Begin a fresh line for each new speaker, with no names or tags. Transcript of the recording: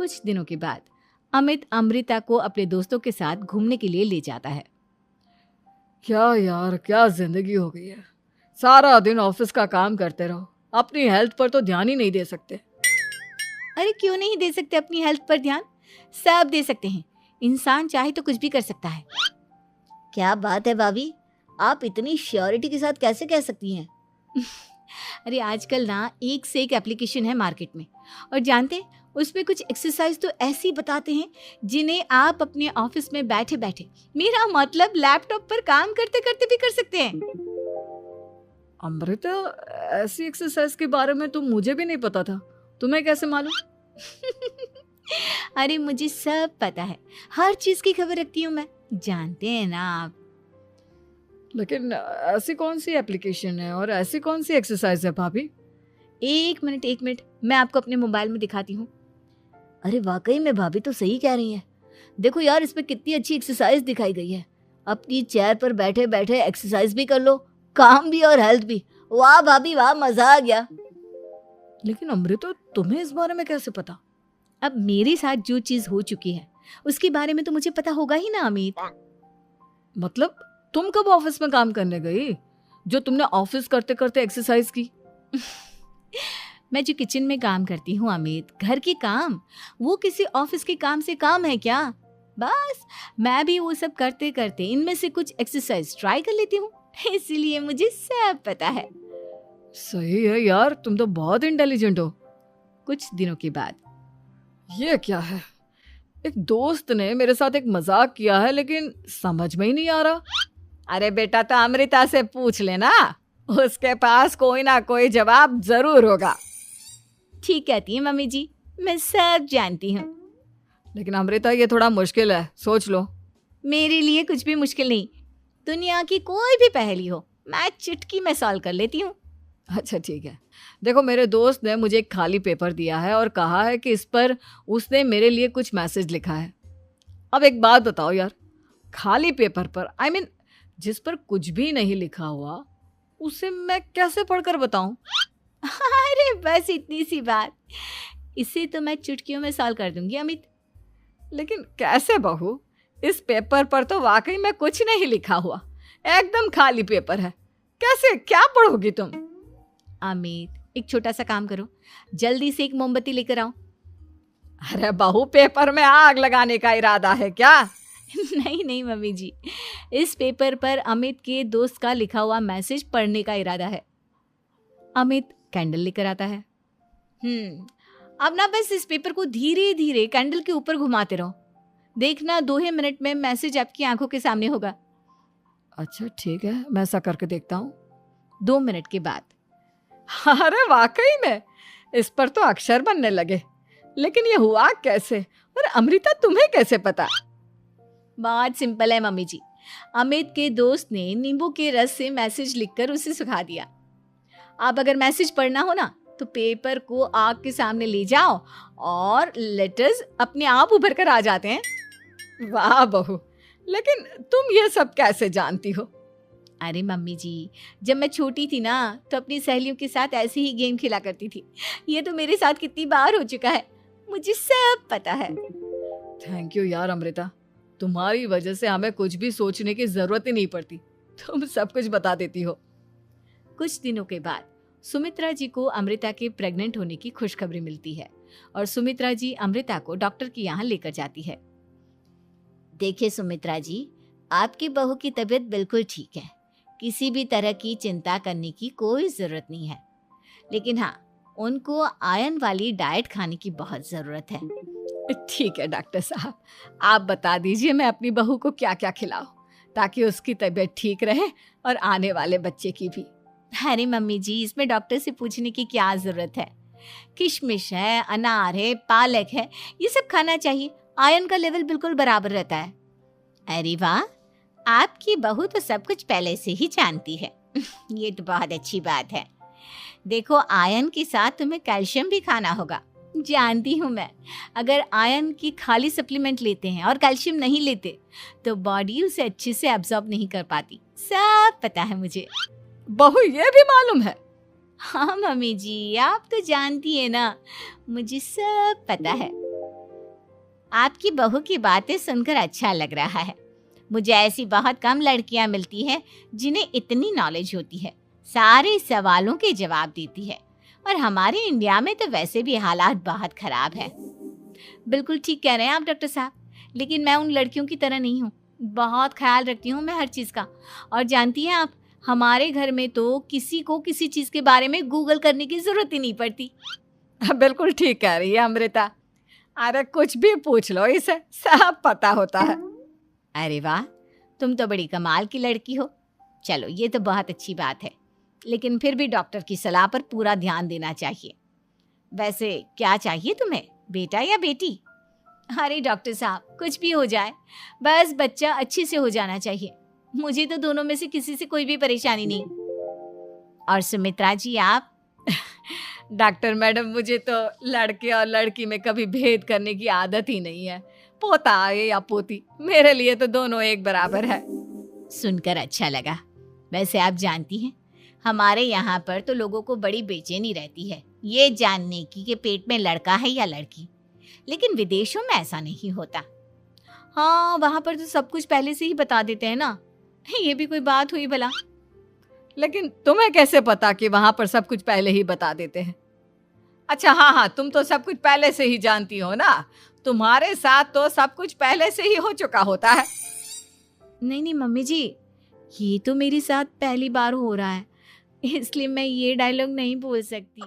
कुछ दिनों के बाद अमित अमृता को अपने दोस्तों के साथ घूमने के लिए ले जाता है।
क्या यार, क्या जिंदगी हो गई है। सारा दिन ऑफिस का काम करते रहो, अपनी हेल्थ पर तो ध्यान ही नहीं दे सकते।
अरे क्यों नहीं दे सकते अपनी हेल्थ पर ध्यान? सब दे सकते हैं। इंसान चाहे तो कुछ भी कर सकता है।
क्या बात है भाभी, आप इतनी श्योरिटी के साथ कैसे कह सकती हैं?
अरे आजकल ना एक से एक एप्लीकेशन है मार्केट में, और जानते हैं उसमें कुछ एक्सरसाइज तो ऐसी बताते हैं जिन्हें आप अपने ऑफिस में बैठे बैठे, मेरा मतलब लैपटॉप पर काम करते करते भी कर सकते हैं।
अमृता, ऐसी एक्सरसाइज के बारे में तो मुझे भी नहीं पता था, तुम्हें कैसे मालूम?
अरे मुझे सब पता है, हर चीज की खबर रखती हूँ मैं, जानते हैं ना आप।
लेकिन ऐसी कौन सी एप्लीकेशन है और ऐसी कौन सी एक्सरसाइज है भाभी?
एक मिनट, मैं आपको अपने मोबाइल में दिखाती हूँ।
अरे वाकई में भाभी तो सही कह रही हैं। देखो यार, इसमें कितनी अच्छी एक्सरसाइज दिखाई गई है। अपनी चेयर पर बैठे बैठे एक्सरसाइज भी कर लो, काम भी और हेल्थ भी। वाह भाभी वाह, मजा आ गया।
लेकिन अमृता, तुम्हें इस बारे में कैसे पता?
अब मेरे साथ जो चीज हो चुकी है उसके बारे में तो मुझे पता होगा ही ना अमित।
मतलब तुम कब ऑफिस में काम करने गई जो तुमने ऑफिस करते करते एक्सरसाइज की?
मैं जो किचन में काम करती हूँ अमित, घर के काम, वो किसी ऑफिस के काम से काम है क्या? बस मैं भी वो सब करते करते इनमें से कुछ एक्सरसाइज ट्राई कर लेती हूँ, इसीलिए मुझे सब पता है।
सही है यार, तुम तो बहुत इंटेलिजेंट हो।
कुछ दिनों के बाद,
ये क्या है? एक दोस्त ने मेरे साथ एक मजाक किया है, लेकिन समझ में ही नहीं आ रहा।
अरे बेटा, तो अमृता से पूछ लेना, उसके पास कोई ना कोई जवाब जरूर होगा।
ठीक कहती है मम्मी जी, मैं सब जानती हूँ।
लेकिन अमृता, ये थोड़ा मुश्किल है, सोच लो।
मेरे लिए कुछ भी मुश्किल नहीं, दुनिया की कोई भी पहेली हो मैं चुटकी में सॉल्व कर लेती हूँ।
अच्छा ठीक है, देखो मेरे दोस्त ने मुझे एक खाली पेपर दिया है और कहा है कि इस पर उसने मेरे लिए कुछ मैसेज लिखा है। अब एक बात बताओ यार, खाली पेपर पर, आई मीन जिस पर कुछ भी नहीं लिखा हुआ, उसे मैं कैसे पढ़कर बताऊं?
अरे बस इतनी सी बात, इसे तो मैं चुटकियों में सॉल्व कर दूंगी अमित।
लेकिन कैसे बहू? इस पेपर पर तो वाकई में कुछ नहीं लिखा हुआ, एकदम खाली पेपर है, कैसे क्या पढ़ोगी तुम?
अमित, एक छोटा सा काम करो, जल्दी से एक मोमबत्ती लेकर आओ।
अरे बहू, पेपर में आग लगाने का इरादा है क्या?
नहीं मम्मी जी, इस पेपर पर अमित के दोस्त का लिखा हुआ मैसेज पढ़ने का इरादा है। अमित कैंडल लेकर आता है। अब ना बस इस पेपर को धीरे धीरे कैंडल के ऊपर घुमाते रहो, देखना 2 ही मिनट में मैसेज आपकी आंखों के सामने होगा।
अच्छा ठीक है, मैं ऐसा करके देखता हूँ।
2 मिनट के बाद,
अरे वाकई में इस पर तो अक्षर बनने लगे, लेकिन ये हुआ कैसे? और अमृता, तुम्हें कैसे पता?
बहुत सिंपल है मम्मी जी, अमित के दोस्त ने नींबू के रस से मैसेज लिखकर उसे सुखा दिया। अब अगर मैसेज पढ़ना हो ना तो पेपर को आग के सामने ले जाओ और लेटर्स अपने आप उभर कर आ जाते हैं।
वाह बहू, लेकिन तुम ये सब कैसे जानती हो?
अरे मम्मी जी, जब मैं छोटी थी ना तो अपनी सहेलियों के साथ ऐसे ही गेम खेला करती थी। ये तो मेरे साथ कितनी बार हो चुका है, मुझे सब पता है।
थैंक यू यार अमृता, तुम्हारी वजह से हमें कुछ भी सोचने की जरूरत ही नहीं पड़ती, तुम सब कुछ बता देती हो।
कुछ दिनों के बाद सुमित्रा जी को अमृता के प्रेग्नेंट होने की खुशखबरी मिलती है और सुमित्रा जी अमृता को डॉक्टर के यहाँ लेकर जाती है।
देखिए सुमित्रा जी, आपकी बहू की तबीयत बिल्कुल ठीक है, किसी भी तरह की चिंता करने की कोई ज़रूरत नहीं है। लेकिन हाँ, उनको आयरन वाली डाइट खाने की बहुत ज़रूरत है।
ठीक है डॉक्टर साहब, आप बता दीजिए मैं अपनी बहू को क्या क्या खिलाऊं ताकि उसकी तबीयत ठीक रहे और आने वाले बच्चे की भी।
अरे मम्मी जी, इसमें डॉक्टर से पूछने की क्या ज़रूरत है? किशमिश है, अनार है, पालक है, ये सब खाना चाहिए, आयरन का लेवल बिल्कुल बराबर रहता है।
अरे वाह, आपकी बहू तो सब कुछ पहले से ही जानती है। ये तो बहुत अच्छी बात है। देखो, आयरन के साथ तुम्हें कैल्शियम भी खाना होगा।
जानती हूँ मैं, अगर आयरन की खाली सप्लीमेंट लेते हैं और कैल्शियम नहीं लेते तो बॉडी उसे अच्छे से एब्जॉर्ब नहीं कर पाती, सब पता है मुझे।
बहू, ये भी मालूम है?
हाँ मम्मी जी, आप तो जानती है ना, मुझे सब पता है।
आपकी बहू की बातें सुनकर अच्छा लग रहा है। मुझे ऐसी बहुत कम लड़कियां मिलती हैं जिन्हें इतनी नॉलेज होती है, सारे सवालों के जवाब देती है। और हमारे इंडिया में तो वैसे भी हालात बहुत खराब है।
बिल्कुल ठीक कह रहे हैं आप डॉक्टर साहब, लेकिन मैं उन लड़कियों की तरह नहीं हूँ। बहुत ख्याल रखती हूँ मैं हर चीज़ का। और जानती हैं आप, हमारे घर में तो किसी को किसी चीज़ के बारे में गूगल करने की ज़रूरत ही नहीं पड़ती।
बिल्कुल ठीक कह रही है अमृता। अरे कुछ भी पूछ लो, इसे सब पता होता है।
अरे वाह, तुम तो बड़ी कमाल की लड़की हो। चलो, ये तो बहुत अच्छी बात है, लेकिन फिर भी डॉक्टर की सलाह पर पूरा ध्यान देना चाहिए। वैसे क्या चाहिए तुम्हें, बेटा या बेटी?
अरे डॉक्टर साहब, कुछ भी हो जाए, बस बच्चा अच्छे से हो जाना चाहिए। मुझे तो दोनों में से किसी से कोई भी परेशानी नहीं।
और सुमित्रा जी, आप?
डॉक्टर मैडम, मुझे तो लड़के और लड़की में कभी भेद करने की आदत ही नहीं है। पोता आए या पोती, मेरे लिए तो दोनों एक बराबर है।
सुनकर अच्छा लगा। वैसे आप जानती हैं, हमारे यहाँ पर तो लोगों को बड़ी बेचैनी रहती है ये जानने की कि पेट में लड़का है या लड़की, लेकिन विदेशों में ऐसा नहीं होता।
हाँ, वहाँ पर तो सब कुछ पहले से ही बता देते हैं ना। ये भी कोई बात हुई भला?
लेकिन तुम्हें कैसे पता कि वहां पर सब कुछ पहले ही बता देते हैं? अच्छा, हाँ, तुम तो सब कुछ पहले से ही जानती हो ना। तुम्हारे साथ तो सब कुछ पहले से ही हो चुका होता है।
नहीं मम्मी जी, ये तो मेरे साथ पहली बार हो रहा है, इसलिए मैं ये डायलॉग नहीं बोल सकती।